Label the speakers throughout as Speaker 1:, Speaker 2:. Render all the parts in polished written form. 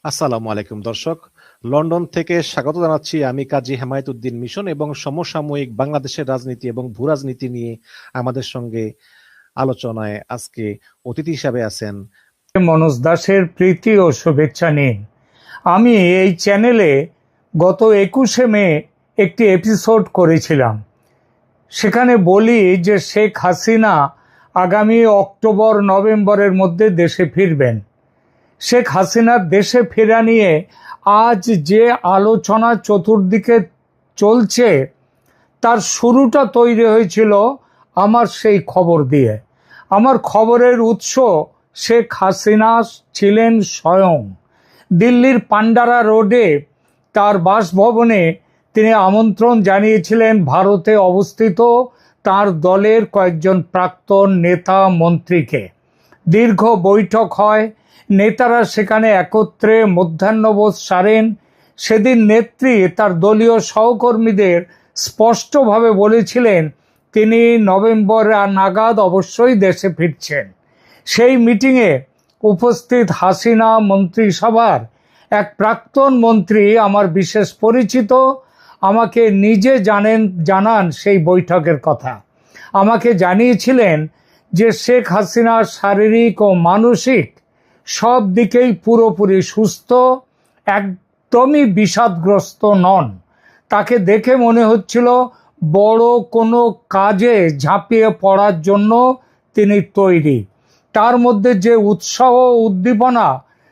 Speaker 1: আসসালামু আলাইকুম দর্শক। লন্ডন থেকে স্বাগত জানাচ্ছি আমি কাজী হেমায়েতুদ্দিন মিশন এবং সমসাময়িক বাংলাদেশের রাজনীতি এবং ভূরাজনীতি নিয়ে আমাদের সঙ্গে আলোচনায় আজকে অতিথি হিসাবে আছেন
Speaker 2: মনোজ দাসের প্রীতি ও শুভেচ্ছা নিন। আমি এই চ্যানেলে গত 21শে মে একটি এপিসোড করেছিলাম। সেখানে বলি যে শেখ হাসিনা আগামী অক্টোবর নভেম্বরের মধ্যে দেশে ফিরবেন। শেখ হাসিনার দেশে ফেরা নিয়ে আজ যে আলোচনা চতুর্দিকে চলছে তার শুরুটা তৈরি হয়েছিল আমার সেই খবর দিয়ে। আমার খবরের উৎস শেখ হাসিনা ছিলেন স্বয়ং। দিল্লির পান্ডারা রোডে তার বাসভবনে তিনি আমন্ত্রণ জানিয়েছিলেন ভারতে অবস্থিত তার দলের কয়েকজন প্রাক্তন নেতা মন্ত্রীকে। দীর্ঘ বৈঠক হয়, নেতারা সেখানে একত্রে মধ্যাহ্নভোজ সারেন। সেদিন নেত্রী তার দলীয় সহকর্মীদের স্পষ্টভাবে বলেছিলেন তিনি নভেম্বর নাগাদ অবশ্যই দেশে ফিরছেন। সেই মিটিংয়ে উপস্থিত হাসিনা মন্ত্রিসভার এক প্রাক্তন মন্ত্রী, আমার বিশেষ পরিচিত, আমাকে নিজে জানান সেই বৈঠকের কথা। আমাকে জানিয়েছিলেন যে শেখ হাসিনা শারীরিক ও মানসিক সব দিকেই পুরোপুরি সুস্থ, একদমই বিষাদগ্রস্ত নন। তাকে দেখে মনে হচ্ছিল বড় কোনো কাজে ঝাঁপিয়ে পড়ার জন্য তিনি তৈরি। তার মধ্যে যে উৎসাহ উদ্দীপনা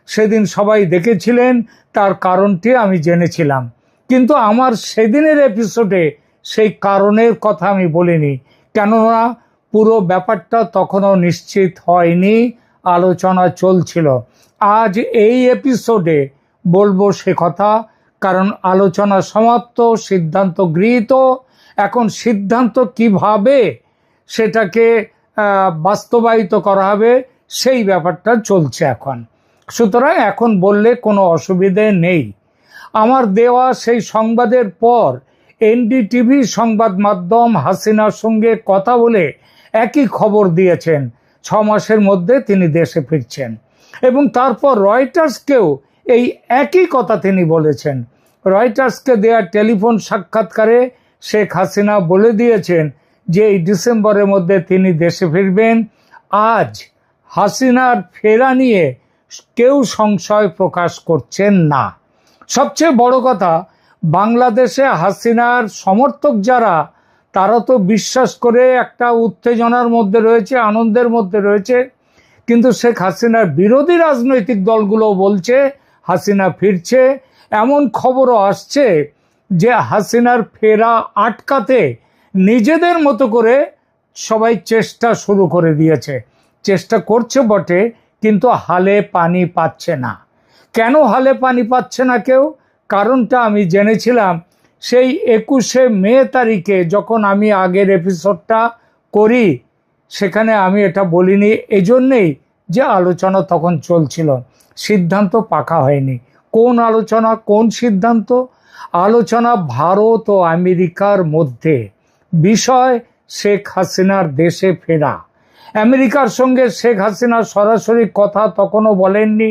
Speaker 2: সেদিন সবাই দেখেছিলেন, তার কারণটি আমি জেনেছিলাম। কিন্তু আমার সেদিনের এপিসোডে সেই কারণের কথা আমি বলিনি, কেননা পুরো ব্যাপারটা তখনও নিশ্চিত হয়নি, আলোচনা চলছিল। আজ এই এপিসোডে বলবো সে কথা, কারণ আলোচনা সমাপ্ত, সিদ্ধান্ত গৃহীত। এখন সিদ্ধান্ত কিভাবে সেটাকে বাস্তবায়িত করা হবে সেই ব্যাপারটা চলছে এখন। সুতরাং এখন বললে কোনো অসুবিধে নেই। আমার দেওয়া সেই সংবাদের পর এনডিটিভি সংবাদ মাধ্যম হাসিনার সঙ্গে কথা বলে একই খবর দিয়েছেন 6 মাসের মধ্যে তিনি দেশে ফিরছেন, এবং তারপর রয়টার্সকেও এই একই কথা তিনি বলেছেন। রয়টার্সকে দেওয়া টেলিফোন সাক্ষাৎকারে শেখ হাসিনা বলে দিয়েছেন যে এই ডিসেম্বরের মধ্যে তিনি দেশে ফিরবেন। আজ হাসিনার ফেরা নিয়ে কেউ সংশয় প্রকাশ করছেন না। সবচেয়ে বড় কথা, বাংলাদেশে হাসিনার সমর্থক যারা, তারা তো বিশ্বাস করে একটা উত্তেজনার মধ্যে রয়েছে, আনন্দের মধ্যে রয়েছে। কিন্তু শেখ হাসিনার বিরোধী রাজনৈতিক দলগুলো বলছে হাসিনা ফিরছে। এমন খবরও আসছে যে হাসিনার ফেরা আটকাতে নিজেদের মতো করে সবাই চেষ্টা শুরু করে দিয়েছে। চেষ্টা করছে বটে, কিন্তু হালে পানি পাচ্ছে না। কেন হালে পানি পাচ্ছে না কেউ? কারণটা আমি জেনেছিলাম সেই 21শে মে তারিখে, যখন আমি আগের এপিসোডটা করি। সেখানে আমি এটা বলিনি এজন্যেই যে আলোচনা তখন চলছিল, সিদ্ধান্ত পাকা হয়নি। কোন আলোচনা, কোন সিদ্ধান্ত? আলোচনা ভারত ও আমেরিকার মধ্যে। বিষয় শেখ হাসিনার দেশে ফেরা। আমেরিকার সঙ্গে শেখ হাসিনা সরাসরি কথা তখনও বলেননি,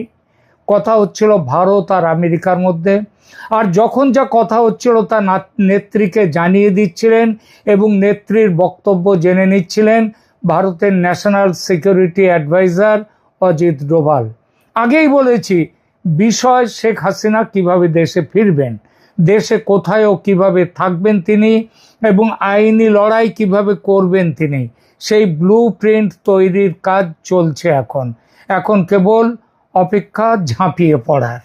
Speaker 2: কথা হচ্ছিল ভারত আর আমেরিকার মধ্যে। আর যখন যা কথা হচ্ছিল তা নেত্রীকে জানিয়ে দিচ্ছিলেন এবং নেত্রীর বক্তব্য জেনে নিচ্ছিলেন ভারতের national security adviser Ajit Doval. আগেই বলেছি, বিষয় শেখ হাসিনা কিভাবে দেশে ফিরবেন, দেশে কোথায় ও কিভাবে থাকবেন তিনি, এবং আইনি লড়াই কিভাবে করবেন তিনি, সেই ব্লু প্রিন্ট তৈরির কাজ চলছে এখন কেবল অপেক্ষা ঝাঁপিয়ে পড়ার।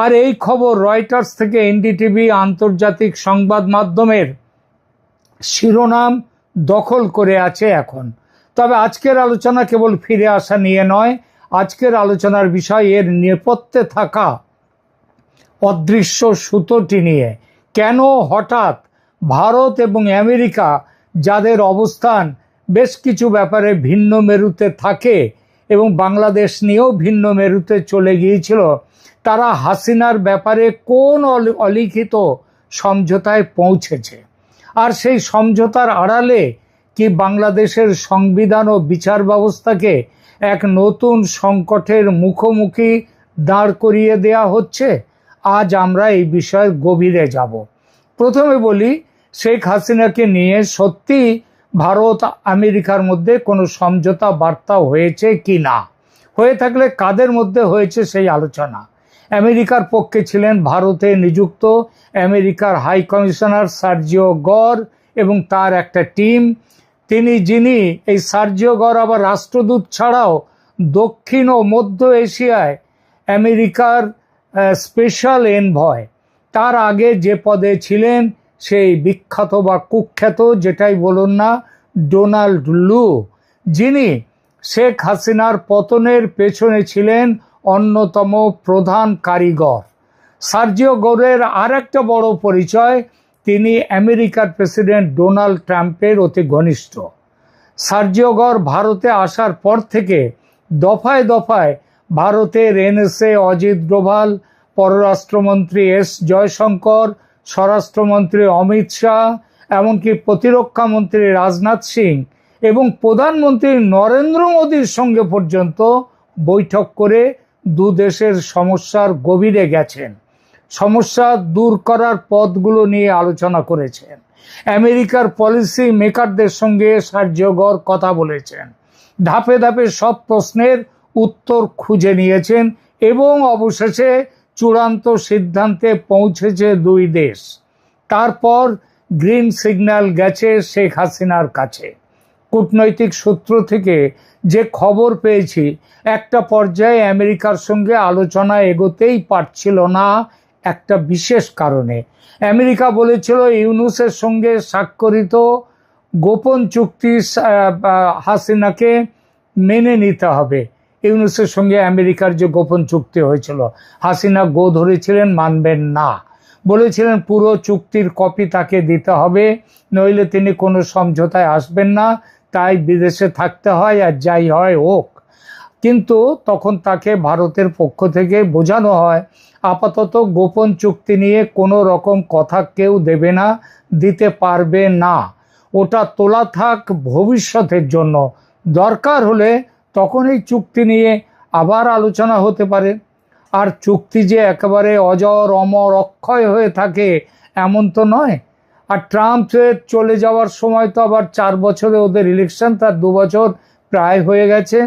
Speaker 2: আর এই খবর রয়টার্স থেকে এনডিটিভি আন্তর্জাতিক সংবাদ মাধ্যমের শিরোনাম দখল করে আছে এখন। তবে আজকের আলোচনা কেবল ফিরে আসা নিয়ে নয়, আজকের আলোচনার বিষয় এর নেপথ্যে থাকা অদৃশ্য সুতোটি নিয়ে। কেন হঠাৎ ভারত এবং আমেরিকা, যাদের অবস্থান বেশ কিছু ব্যাপারে ভিন্ন মেরুতে থাকে এবং বাংলাদেশ নিয়েও ভিন্ন মেরুতে চলে গিয়েছিল, তারা হাসিনার ব্যাপারে কোন অলিখিত সমঝোতায় পৌঁছেছে? আর সেই সমঝোতার আড়ালে কি বাংলাদেশের সংবিধান ও বিচার ব্যবস্থাকে এক নতুন সংকটের মুখোমুখি দাঁড় করিয়ে দেয়া হচ্ছে? আজ আমরা এই বিষয়ে গভীরে যাব। প্রথমে বলি, শেখ হাসিনাকে নিয়ে সত্যি ভারত আমেরিকার মধ্যে কোনো সমঝোতা বার্তা হয়েছে কি না, হয়ে থাকলে কাদের মধ্যে হয়েছে সেই আলোচনা। আমেরিকার পক্ষে ছিলেন ভারতে নিযুক্ত আমেরিকার হাই কমিশনার সার্জিও গর এবং তার একটা টিম। যিনি এই সার্জিও গর আবার রাষ্ট্রদূত ছাড়াও দক্ষিণ ও মধ্য এশিয়ায় আমেরিকার স্পেশাল এনভয়। তার আগে যে পদে ছিলেন সেই বিখ্যাত বা কুখ্যাত, যেটাই বলুন না, ডোনাল্ড লু, যিনি শেখ হাসিনার পতনের পেছনে ছিলেন অন্যতম প্রধান কারিগর। সার্জিও গোরের আর একটা বড় পরিচয়, তিনি আমেরিকার প্রেসিডেন্ট ডোনাল্ড ট্রাম্পের অতি ঘনিষ্ঠ। সার্জিও গোর ভারতে আসার পর থেকে দফায় দফায় ভারতের এনএসএ অজিত ডোভাল, পররাষ্ট্রমন্ত্রী এস জয়শঙ্কর, স্বরাষ্ট্রমন্ত্রী অমিত শাহ, এমনকি প্রতিরক্ষা মন্ত্রী রাজনাথ সিং এবং প্রধানমন্ত্রী নরেন্দ্র মোদীর সঙ্গে পর্যন্ত বৈঠক করে দু দেশের সমস্যার গভীরে গেছেন, সমস্যা দূর করার পথগুলো নিয়ে আলোচনা করেছেন। আমেরিকার পলিসি মেকারদের সঙ্গে সার্জিও গর কথা বলেছেন, ধাপে ধাপে সব প্রশ্নের উত্তর খুঁজে নিয়েছেন এবং অবশেষে চূড়ান্ত সিদ্ধান্তে পৌঁছেছে দুই দেশ। তারপর গ্রিন সিগন্যাল গেছে শেখ হাসিনার কাছে। কূটনৈতিক সূত্র থেকে যে খবর পেয়েছি, একটা পর্যায়ে আমেরিকার সঙ্গে আলোচনা এগোতেই পারছিল না একটা বিশেষ কারণে। আমেরিকা বলেছিল ইউনূসের সঙ্গে স্বাক্ষরিত গোপন চুক্তি হাসিনাকে মেনে নিতে হবে। ইউনূসের সঙ্গে আমেরিকার যে গোপন চুক্তি হয়েছিল, হাসিনা গো ধরেছিলেন, মানবেন না, বলেছিলেন পুরো চুক্তির কপি তাকে দিতে হবে, নইলে তিনি কোনো সমঝোতায় আসবেন না, তাই বিদেশে থাকতে হয় আর যাই হয় হোক। কিন্তু তখন তাকে ভারতের পক্ষ থেকে বোঝানো হয় আপাতত গোপন চুক্তি নিয়ে কোনো রকম কথা কেউ দেবে না, দিতে পারবে না, ওটা তোলা থাক ভবিষ্যতের জন্য, দরকার হলে তখন এই চুক্তি নিয়ে আবার আলোচনা হতে পারে। আর চুক্তি যে একেবারে অজর অমর অক্ষয় হয়ে থাকে এমন তো নয়। আর ট্রাম্পের চলে যাওয়ার সময় তো আবার 4 বছরে ওদের ইলেকশন, তার 2 বছর প্রায় হয়ে গেছে,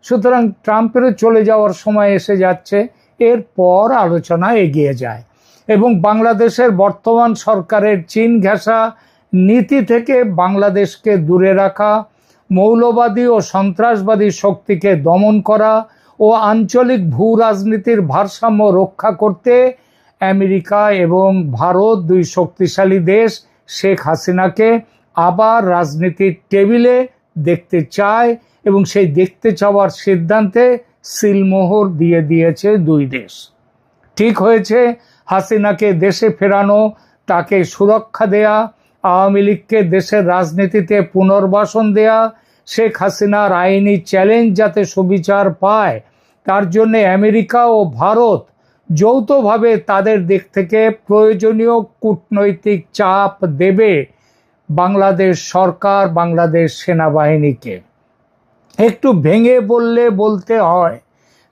Speaker 2: সুতরাং ট্রাম্পেরও চলে যাওয়ার সময় এসে যাচ্ছে, এরপর আলোচনা এগিয়ে যায়। এবং বাংলাদেশের বর্তমান সরকারের চীন ঘেঁষা নীতি থেকে বাংলাদেশকে দূরে রাখা, মৌলবাদী ও সন্ত্রাসবাদী শক্তিকে দমন করা ও আঞ্চলিক ভূ রাজনীতির ভারসাম্য রক্ষা করতে আমেরিকা এবং ভারত, দুই শক্তিশালী দেশ, শেখ হাসিনাকে আবার রাজনীতির টেবিলে দেখতে চায় এবং সেই দেখতে চাওয়ার সিদ্ধান্তে সিলমোহর দিয়ে দিয়েছে দুই দেশ। ঠিক হয়েছে হাসিনাকে দেশে ফেরানো, তাকে সুরক্ষা দেয়া, আওয়ামী লীগকে দেশের রাজনীতিতে পুনর্বাসন দেয়া, শেখ হাসিনার আইনি চ্যালেঞ্জ যাতে সুবিচার পায় তার জন্য আমেরিকা ও ভারত যৌথভাবে তাদের দিক থেকে প্রয়োজনীয় কূটনৈতিক চাপ দেবে বাংলাদেশ সরকার, বাংলাদেশ সেনাবাহিনীকে। একটু ভেঙে বলতে হয়,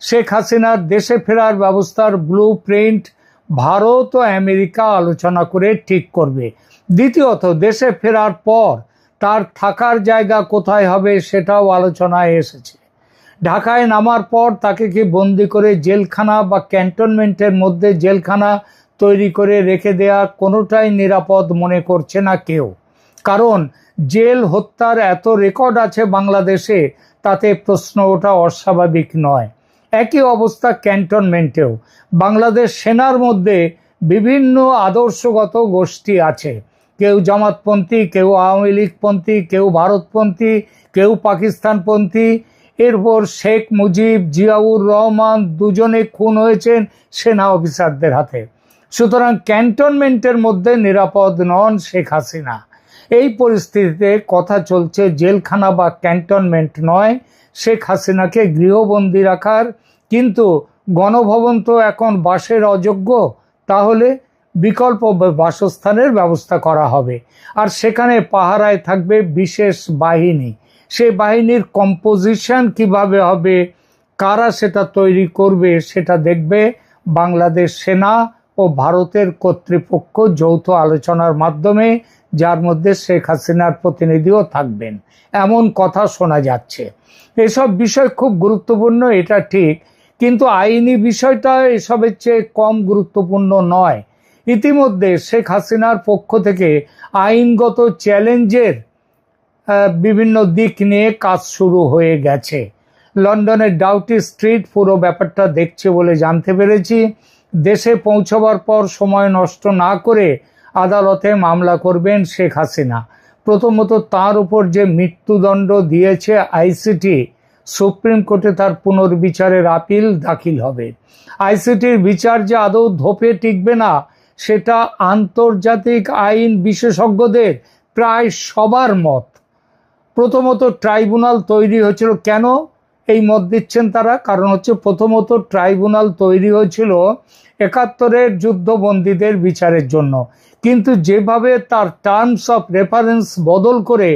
Speaker 2: শেখ হাসিনার দেশে ফেরার ব্যবস্থার ব্লু প্রিন্ট ভারত ও আমেরিকা আলোচনা করে ঠিক করবে। দ্বিতীয়ত, দেশে ফেরার পর তার থাকার জায়গা কোথায় হবে সেটাও আলোচনায় এসেছে। ঢাকায় নামার পর তাকে কি বন্দি করে জেলখানা বা ক্যান্টনমেন্টের মধ্যে জেলখানা তৈরি করে রেখে দেয়া, কোনোটাই নিরাপদ মনে করছে না কেউ। কারণ জেল হত্যার এত রেকর্ড আছে বাংলাদেশে, তাতে প্রশ্ন ওঠা অস্বাভাবিক নয়। একই অবস্থা ক্যান্টনমেন্টেও। বাংলাদেশ সেনার মধ্যে বিভিন্ন আদর্শগত গোষ্ঠী আছে, কেউ জামাতপন্থী, কেউ আওয়ামী লীগপন্থী, কেউ ভারতপন্থী, কেউ পাকিস্তানপন্থী। এরপর শেখ মুজিব, জিয়াউর রহমান দুজনে খুন হয়েছেন সেনা অফিসারদের হাতে। সুতরাং ক্যান্টনমেন্টের মধ্যে নিরাপদ নন শেখ হাসিনা। এই পরিস্থিতিতে কথা চলছে জেলখানা বা ক্যান্টনমেন্ট নয়, শেখ হাসিনাকে গৃহবন্দী রাখার। কিন্তু গণভবন তো এখন বাসের অযোগ্য, তাহলে বিকল্প বাসস্থানের ব্যবস্থা করা হবে। আর সেখানে পাহারায় থাকবে বিশেষ বাহিনী। সেই বাহিনীর কম্পোজিশন কিভাবে হবে, কারা সেটা তৈরি করবে সেটা দেখবে বাংলাদেশ সেনা ও ভারতের কর্তৃপক্ষ যৌথ আলোচনার মাধ্যমে, যার মধ্যে শেখ হাসিনার প্রতিনিধিও থাকবেন, এমন কথা শোনা যাচ্ছে। এসব বিষয় খুব গুরুত্বপূর্ণ, এটা ঠিক, কিন্তু আইনি বিষয়টা এসবের চেয়ে কম গুরুত্বপূর্ণ নয়। ইতিমধ্যে শেখ হাসিনার পক্ষ থেকে আইনগত চ্যালেঞ্জের বিভিন্ন দিক নিয়ে কাজ শুরু হয়ে গেছে। লন্ডনের ডাউটি স্ট্রিট পুরো ব্যাপারটা দেখছে বলে জানতে পেরেছি। দেশে পৌঁছবার পর সময় নষ্ট না করে আদালতে মামলা করবেন শেখ হাসিনা। প্রথমত তার উপর যে মৃত্যুদণ্ড দিয়েছে আইসিটি, সুপ্রিম কোর্টে তার পুনর্বিচারের আপিল দাখিল হবে। আইসিটির বিচার যে আদৌ ধোপে টিকবে না সেটা আন্তর্জাতিক আইন বিশেষজ্ঞদের প্রায় সবার মত। প্রথমত ট্রাইব্যুনাল তৈরি হয়েছিল, কেন এই মত দিচ্ছেন তারা? কারণ হচ্ছে প্রথমত ট্রাইব্যুনাল তৈরি হয়েছিল ৭১-এর যুদ্ধবন্দীদের বিচারের জন্য, কিন্তু যেভাবে তার টার্মস অফ রেফারেন্স বদল করে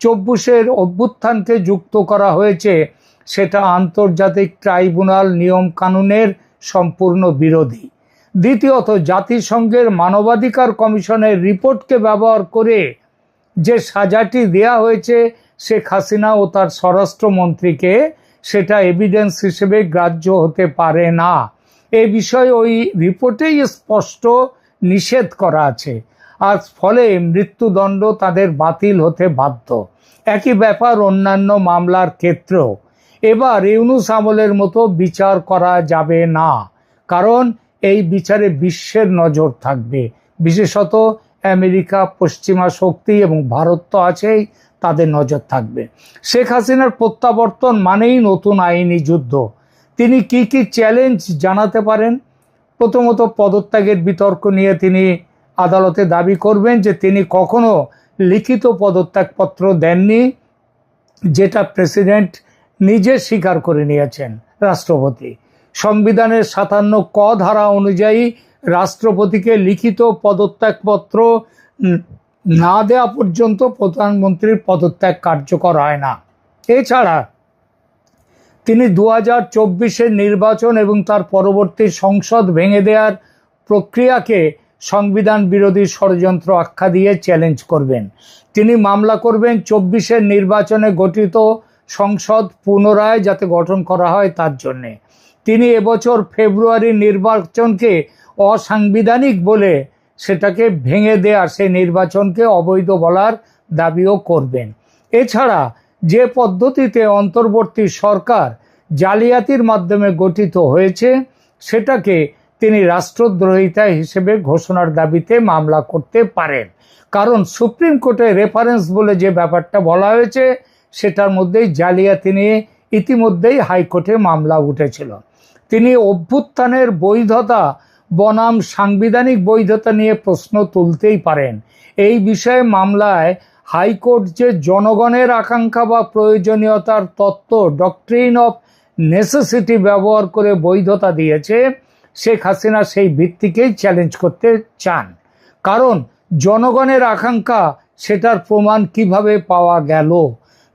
Speaker 2: ২৪-এর অভ্যুত্থানকে যুক্ত করা হয়েছে, সেটা আন্তর্জাতিক ট্রাইব্যুনাল নিয়ম কানুনের সম্পূর্ণ বিরোধী। দ্বিতীয়ত জাতিসংঘের মানবাধিকার কমিশনের রিপোর্টকে ব্যবহার করে যে সাজাটি দেয়া হয়েছে শেখ হাসিনা ও তার স্বরাষ্ট্রমন্ত্রীকে, সেটা এভিডেন্স হিসেবে গ্রাহ্য হতে পারে না। এ বিষয়ে ওই রিপোর্টেই স্পষ্ট নিষেধ করা আছে, আর ফলে মৃত্যুদণ্ড তাদের বাতিল হতে বাধ্য। একই ব্যাপার অন্যান্য মামলার ক্ষেত্রেও। এবার ইউনূস আমলের মতো বিচার করা যাবে না, কারণ এই বিচারে বিশ্বের নজর থাকবে, বিশেষত আমেরিকা, পশ্চিমা শক্তি এবং ভারত তো আছেই, তাদের নজর থাকবে। শেখ হাসিনার প্রত্যাবর্তন মানেই নতুন আইনি যুদ্ধ। তিনি কি কি চ্যালেঞ্জ জানাতে পারেন? প্রথমত পদত্যাগের বিতর্ক নিয়ে তিনি আদালতে দাবি করবেন যে তিনি কখনো লিখিত পদত্যাগপত্র দেননি, যেটা প্রেসিডেন্ট নিজে স্বীকার করে নিয়েছেন, রাষ্ট্রপতি। সংবিধানের ৫৭ ক ধারা অনুযায়ী রাষ্ট্রপতিকে লিখিত পদত্যাগপত্র না দেওয়া পর্যন্ত প্রধানমন্ত্রীর পদত্যাগ কার্যকর হয় না। এছাড়া তিনি ২০২৪-এর নির্বাচন এবং তার পরবর্তী সংসদ ভেঙে দেওয়ার প্রক্রিয়াকে সংবিধান বিরোধী ষড়যন্ত্র আখ্যা দিয়ে চ্যালেঞ্জ করবেন। তিনি মামলা করবেন ২৪-এর নির্বাচনে গঠিত সংসদ পুনরায় যাতে গঠন করা হয় তার জন্যে। তিনি এবছর ফেব্রুয়ারির নির্বাচনকে অসাংবিধানিক বলে সেটাকে ভেঙে দেওয়ার, সেই নির্বাচনকে অবৈধ বলার দাবিও করবেন। এছাড়া যে পদ্ধতিতে অন্তর্বর্তী সরকার জালিয়াতির মাধ্যমে গঠিত হয়েছে, সেটাকে তিনি রাষ্ট্রদ্রোহিতা হিসেবে ঘোষণার দাবিতে মামলা করতে পারেন। কারণ সুপ্রিম কোর্টে রেফারেন্স বলে যে ব্যাপারটা বলা হয়েছে, সেটার মধ্যেই জালিয়াতি নিয়ে ইতিমধ্যেই হাইকোর্টে মামলা উঠেছিল। তিনি অভ্যুত্থানের বৈধতা বনাম সাংবিধানিক বৈধতা নিয়ে প্রশ্ন তুলতেই পারেন। এই বিষয়ে মামলায় হাইকোর্ট যে জনগণের আকাঙ্ক্ষা বা প্রয়োজনীয়তার তত্ত্ব, ডক্ট্রিন অফ নেসেসিটি ব্যবহার করে বৈধতা দিয়েছে, শেখ হাসিনা সেই ভিত্তিকেই চ্যালেঞ্জ করতে চান। কারণ জনগণের আকাঙ্ক্ষা, সেটার প্রমাণ কিভাবে পাওয়া গেল?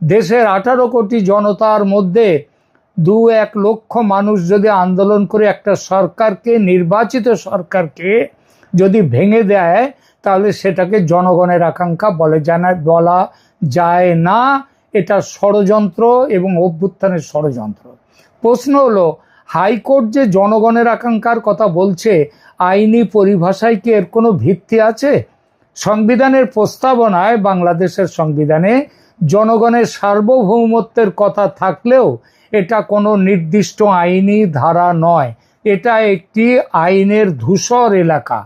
Speaker 2: দেশের ১৮ কোটি জনতার মধ্যে ২-১ লক্ষ মানুষ যদি আন্দোলন করে একটা সরকারকে, নির্বাচিত সরকারকে যদি ভেঙে দেয়, তাহলে সেটাকে জনগণের আকাঙ্ক্ষা বলা যায় না। এটা ষড়যন্ত্র এবং অভ্যুত্থানের ষড়যন্ত্র। প্রশ্ন হলো, হাইকোর্ট যে জনগণের আকাঙ্ক্ষার কথা বলছে, আইনি পরিভাষায় কি এর কোনো ভিত্তি আছে? সংবিধানের প্রস্তাবনায়, বাংলাদেশের সংবিধানে জনগণের সার্বভৌমত্বের কথা থাকলেও এটা কোনো নির্দিষ্ট আইনি ধারা নয়, এটা একটি আইনের ধূসর এলাকা।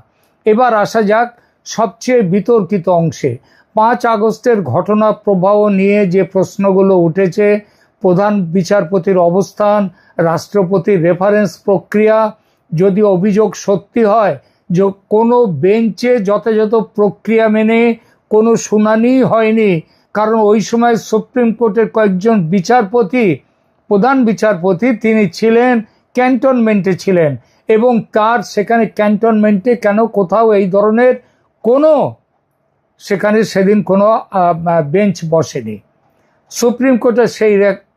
Speaker 2: এবার আসা যাক সবচেয়ে বিতর্কিত অংশে। ৫ আগস্টের ঘটনা প্রবাহ নিয়ে যে প্রশ্নগুলো উঠেছে, প্রধান বিচারপতির অবস্থান, রাষ্ট্রপতির রেফারেন্স প্রক্রিয়া, যদি অভিযোগ সত্যি হয় যে কোনো বেঞ্চে যথাযথ প্রক্রিয়া মেনে কোনো শুনানি হয়নি, কারণ ওই সময় সুপ্রিম কোর্টের কয়েকজন বিচারপতি, প্রধান বিচারপতি, তিনি ছিলেন ক্যান্টনমেন্টে ছিলেন, এবং তার সেখানে ক্যান্টনমেন্টে কেন কোথাও এই ধরনের কোনো, সেখানে সেদিন কোনো বেঞ্চ বসেনি। সুপ্রিম কোর্টে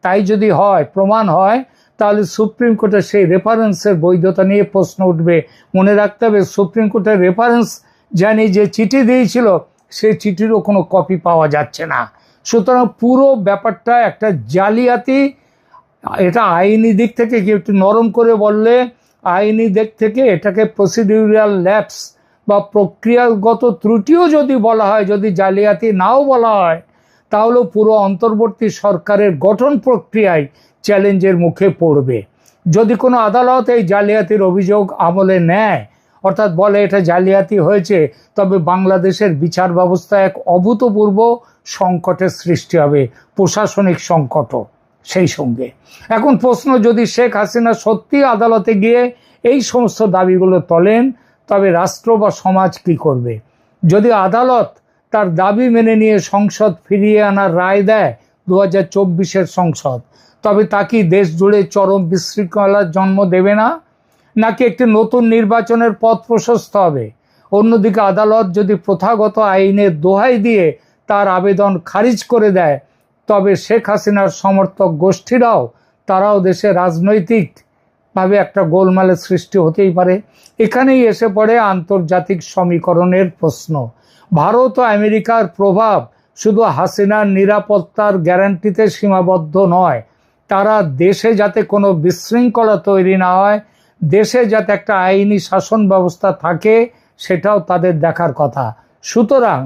Speaker 2: তাই যদি হয়, প্রমাণ হয়, তাহলে সুপ্রিম কোর্টের সেই রেফারেন্সের বৈধতা নিয়ে প্রশ্ন উঠবে। মনে রাখতে হবে, সুপ্রিম কোর্টের রেফারেন্স জানি যে চিঠি দিয়েছিল, সেই চিঠিরও কোনো কপি পাওয়া যাচ্ছে না। সুতরাং পুরো ব্যাপারটা একটা জালিয়াতি। এটা আইনি দিক থেকে কি একটু নরম করে বললে, আইনি দিক থেকে এটাকে প্রসিডিউরাল ল্যাপস বা প্রক্রিয়াগত ত্রুটিও যদি বলা হয়, যদি জালিয়াতি নাও বলা হয়, তাহলেও পুরো অন্তর্বর্তী সরকারের গঠন প্রক্রিয়ায় চ্যালেঞ্জের মুখে পড়বে। যদি কোনো আদালত এই জালিয়াতির অভিযোগ আমলে নেয়, অর্থাৎ বলে এটা জালিয়াতি হয়েছে, তবে বাংলাদেশের বিচার ব্যবস্থা এক অভূতপূর্ব সংকটের সৃষ্টি হবে, প্রশাসনিক সংকটও সেই সঙ্গে। এখন প্রশ্ন, যদি শেখ হাসিনা সত্যি আদালতে গিয়ে এই সমস্ত দাবিগুলো তোলেন, তবে রাষ্ট্র বা সমাজ কি করবে? যদি আদালত তার দাবি মেনে নিয়ে সংসদ ফিরিয়ে আনার রায় দেয়, 2024-এর সংসদ, তবে তা কি দেশ জুড়ে চরম বিশৃঙ্খলার জন্ম দেবে না? নাকি একটি নতুন নির্বাচনের পথ প্রশস্ত হবে? অন্যদিকে আদালত যদি প্রথাগত আইনের দোহাই দিয়ে তার আবেদন খারিজ করে দেয়, তবে শেখ হাসিনার সমর্থক গোষ্ঠীরাও, তারাও দেশে রাজনৈতিকভাবে একটা গোলমালের সৃষ্টি হতেই পারে। এখানেই এসে পড়ে আন্তর্জাতিক সমীকরণের প্রশ্ন। ভারত ও আমেরিকার প্রভাব শুধু হাসিনার নিরাপত্তার গ্যারান্টিতে সীমাবদ্ধ নয়, তারা দেশে যাতে কোনো বিশৃঙ্খলা তৈরি না হয়, দেশে যাতে একটা আইনি শাসন ব্যবস্থা থাকে, সেটাও তাদের দেখার কথা। সুতরাং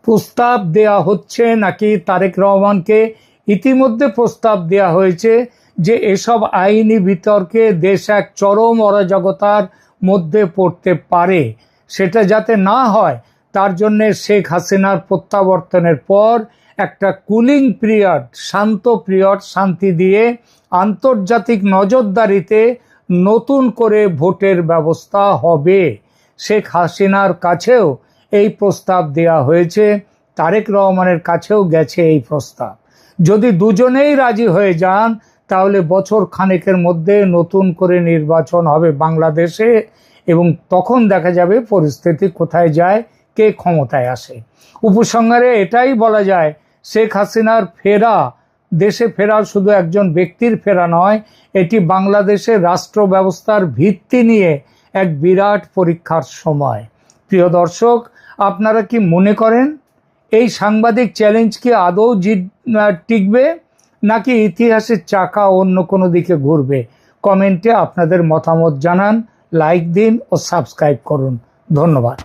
Speaker 2: প্রস্তাব দেয়া হচ্ছে, নাকি তারেক রহমানকে ইতিমধ্যে প্রস্তাব দেয়া হয়েছে যে এসব আইনি বিতর্কে দেশ এক চরম অরাজকতার মধ্যে পড়তে পারে, সেটা যাতে না হয় তার জন্যে শেখ হাসিনার প্রত্যাবর্তনের পর একটা কুলিং পিরিয়ড, শান্ত পিরিয়ড, শান্তি দিয়ে আন্তর্জাতিক নজরদারিতে নতুন করে ভোটের ব্যবস্থা হবে। শেখ হাসিনার কাছেও এই প্রস্তাব দেয়া হয়েছে, তারেক রহমানের কাছেও গেছে এই প্রস্তাব। যদি দুজনেই রাজি হয়ে যান, তাহলে বছর খানেকের মধ্যে নতুন করে নির্বাচন হবে বাংলাদেশে, এবং তখন দেখা যাবে পরিস্থিতি কোথায় যায়, কে ক্ষমতায় আসে। উপসংহারে এটাই বলা যায়, শেখ হাসিনার ফেরা, দেশে ফেরা শুধু একজন ব্যক্তির ফেরা নয়, এটি বাংলাদেশের রাষ্ট্র ব্যবস্থার ভিত্তি নিয়ে এক বিরাট পরীক্ষার সময়। প্রিয় দর্শক, আপনারা কি মনে করেন এই সাংবাদিক চ্যালেঞ্জ কি আদৌ টিকবে, নাকি ইতিহাসের চাকা অন্য কোনো দিকে ঘুরবে? কমেন্টে আপনাদের মতামত জানান, লাইক দিন ও সাবস্ক্রাইব করুন। ধন্যবাদ।